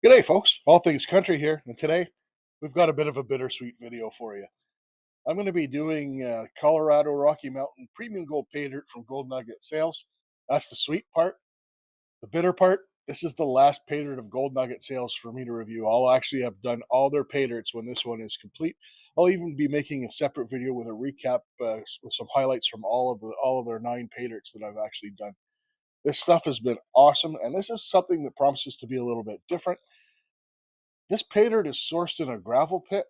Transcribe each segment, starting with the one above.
G'day, folks. All things country here, and today we've got a bit of a bittersweet video for you. I'm going to be doing Colorado Rocky Mountain Premium Gold Pay Dirt from Gold Nugget Sales. That's the sweet part. The bitter part, this is the last pay dirt of Gold Nugget Sales for me to review. I'll actually have done all their pay dirts when this one is complete. I'll even be making a separate video with a recap with some highlights from all of their 9 pay dirts that I've actually done. This stuff has been awesome, and this is something that promises to be a little bit different. This pay dirt is sourced in a gravel pit,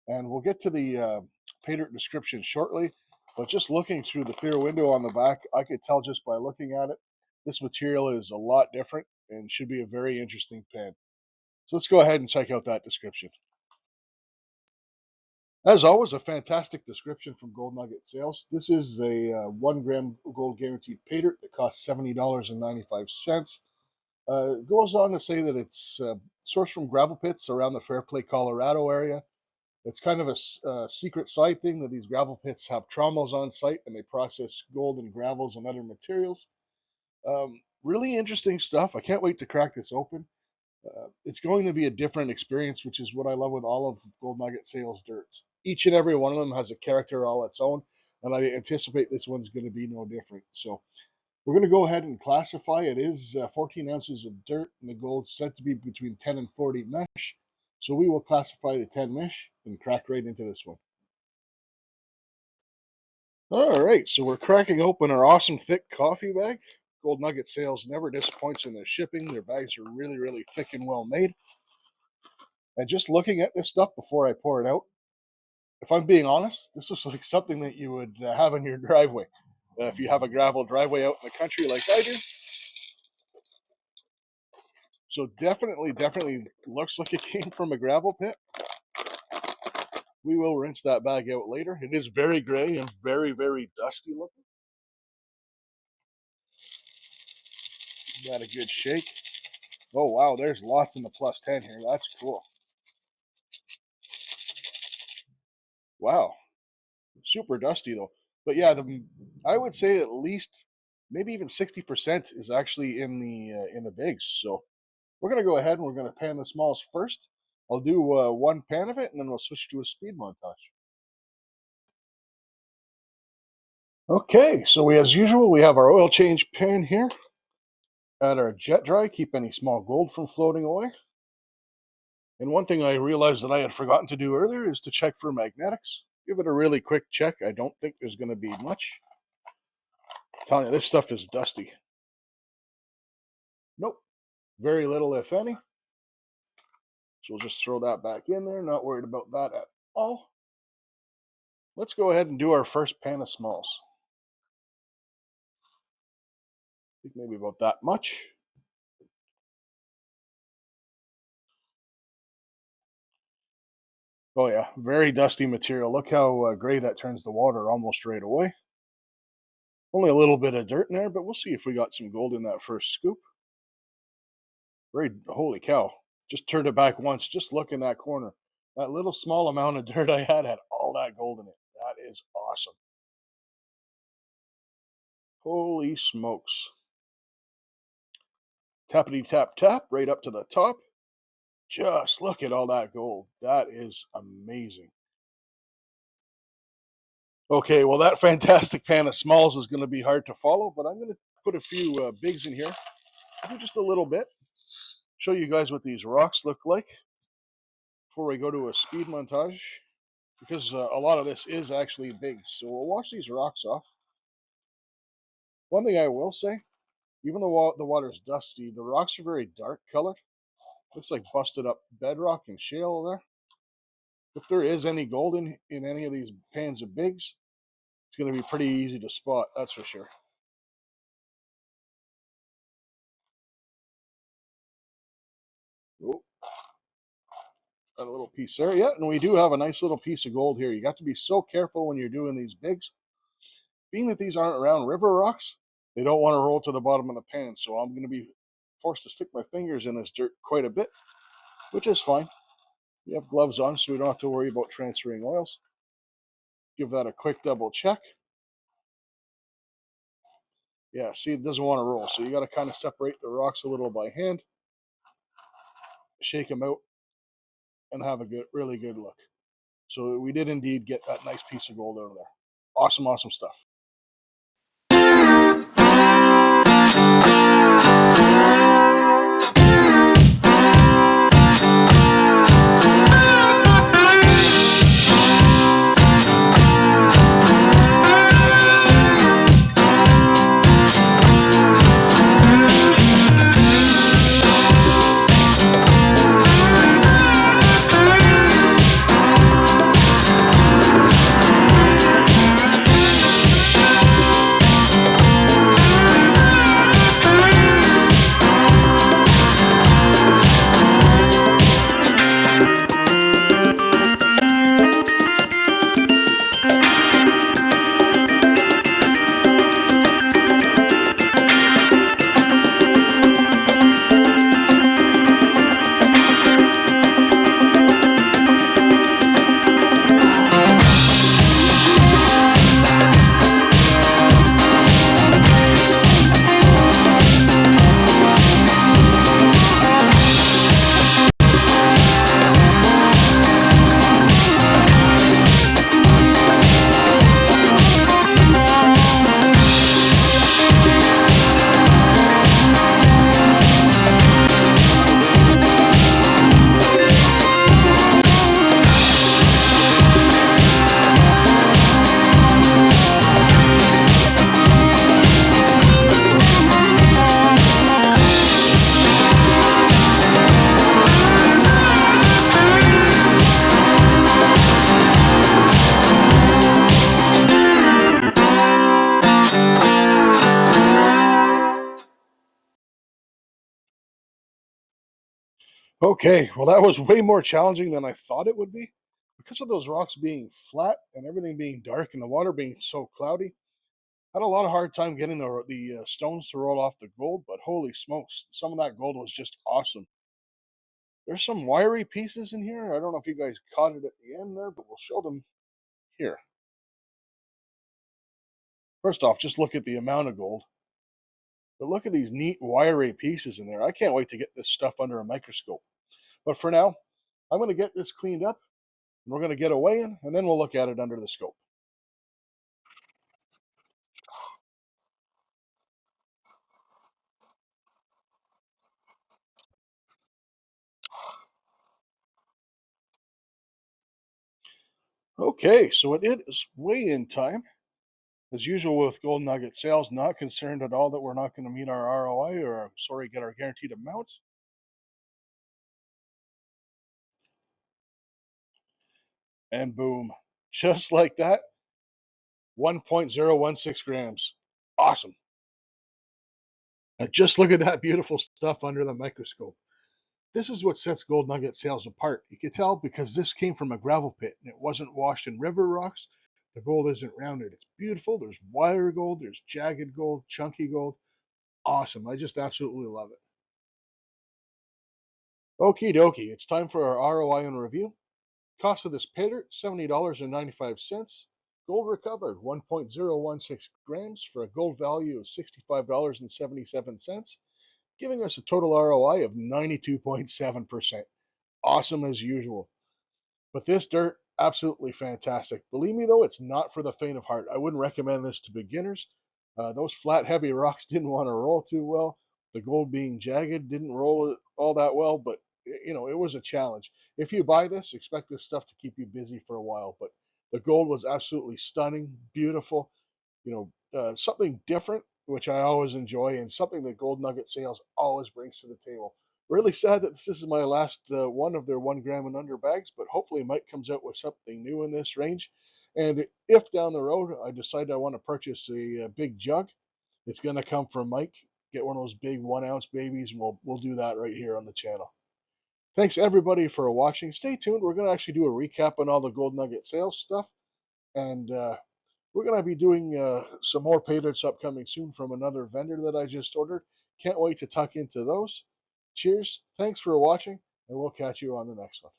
and we'll get to the pay dirt description shortly. But just looking through the clear window on the back, I could tell just by looking at it, this material is a lot different and should be a very interesting pan. So let's go ahead and check out that description. As always, a fantastic description from Gold Nugget Sales. This is a 1 gram gold guaranteed pay dirt that costs $70.95. It goes on to say that it's sourced from gravel pits around the Fairplay, Colorado area. It's kind of a secret side thing that these gravel pits have trommels on site and they process gold and gravels and other materials. Really interesting stuff. I can't wait to crack this open. It's going to be a different experience, which is what I love with all of Gold Nugget Sales dirts. Each and every one of them has a character all its own, and I anticipate this one's going to be no different. So we're going to go ahead and classify. It is 14 ounces of dirt, and the gold's said to be between 10 and 40 mesh. So we will classify to 10 mesh and crack right into this one. All right, so we're cracking open our awesome thick coffee bag. Gold Nugget Sales never disappoints in their shipping. Their bags are really, really thick and well made. And just looking at this stuff before I pour it out, if I'm being honest, this is like something that you would have in your driveway. If you have a gravel driveway out in the country like I do, so definitely looks like it came from a gravel pit. We will rinse that bag out later. It is very gray and very, very dusty looking. Give that a good shake. Oh wow, there's lots in the plus 10 here. That's cool. Wow, super dusty though. But yeah, I would say at least maybe even 60% is actually in the bigs. So we're gonna go ahead and we're gonna pan the smalls first. I'll do 1 pan of it, and then we'll switch to a speed montage. Okay, so as usual, we have our oil change pan here. Add our jet dry, keep any small gold from floating away. And one thing I realized that I had forgotten to do earlier is to check for magnetics. Give it a really quick check. I don't think there's going to be much. I'm telling you, this stuff is dusty. Nope, very little, if any. So we'll just throw that back in there. Not worried about that at all. Let's go ahead and do our first pan of smalls. I think maybe about that much. Oh yeah, very dusty material. Look how gray that turns the water almost right away. Only a little bit of dirt in there, but we'll see if we got some gold in that first scoop. Very, holy cow. Just turned it back once. Just look in that corner. That little small amount of dirt I had all that gold in it. That is awesome. Holy smokes. Tappity tap tap right up to the top. Just look at all that gold. That is amazing. Okay, well, that fantastic pan of smalls is going to be hard to follow, but I'm going to put a few bigs in here. Do just a little bit. Show you guys what these rocks look like before we go to a speed montage, because a lot of this is actually big. So we'll wash these rocks off. One thing I will say, even though the water's dusty, the rocks are very dark colored. Looks like busted up bedrock and shale there. If there is any gold in any of these pans of bigs, it's going to be pretty easy to spot, that's for sure. Oh, got a little piece there. Yeah, and we do have a nice little piece of gold here. You got to be so careful when you're doing these bigs. Being that these aren't round river rocks, they don't want to roll to the bottom of the pan. So I'm going to be forced to stick my fingers in this dirt quite a bit, which is fine. We have gloves on, so we don't have to worry about transferring oils. Give that a quick double check. Yeah, see, it doesn't want to roll. So you got to kind of separate the rocks a little by hand. shake them out, and have a really good look. So we did indeed get that nice piece of gold out of there. Awesome, awesome stuff. Okay, well, that was way more challenging than I thought it would be. Because of those rocks being flat and everything being dark and the water being so cloudy, I had a lot of hard time getting the stones to roll off the gold, but holy smokes, some of that gold was just awesome. There's some wiry pieces in here. I don't know if you guys caught it at the end there, but we'll show them here. First off, just look at the amount of gold. But look at these neat wiry pieces in there. I can't wait to get this stuff under a microscope. But for now, I'm going to get this cleaned up, and we're going to get a weigh in, and then we'll look at it under the scope. Okay, so it is weigh in time. As usual with Gold Nugget Sales, not concerned at all that we're not going to meet our ROI or, sorry, get our guaranteed amount. And boom, just like that, 1.016 grams. Awesome. Now just look at that beautiful stuff under the microscope. This is what sets Gold Nugget Sales apart. You can tell because this came from a gravel pit and it wasn't washed in river rocks. The gold isn't rounded. It's beautiful. There's wire gold, there's jagged gold, chunky gold. Awesome. I just absolutely love it. Okie dokie. It's time for our ROI and review. Cost of this paydirt, $70.95. Gold recovered, 1.016 grams for a gold value of $65.77, giving us a total ROI of 92.7%. Awesome as usual. But this dirt, absolutely fantastic. Believe me, though, it's not for the faint of heart. I wouldn't recommend this to beginners. Those flat, heavy rocks didn't want to roll too well. The gold being jagged didn't roll all that well, but it was a challenge. If you buy this, expect this stuff to keep you busy for a while. But the gold was absolutely stunning, beautiful. Something different, which I always enjoy, and something that Gold Nugget Sales always brings to the table. Really sad that this is my last one of their 1 gram and under bags, but hopefully Mike comes out with something new in this range. And if down the road I decide I want to purchase a big jug, it's going to come from Mike. Get one of those big 1 ounce babies, and we'll do that right here on the channel. Thanks everybody for watching. Stay tuned. We're going to actually do a recap on all the Gold Nugget Sales stuff, and we're going to be doing some more paydirts upcoming soon from another vendor that I just ordered. Can't wait to tuck into those. Cheers. Thanks for watching, and we'll catch you on the next one.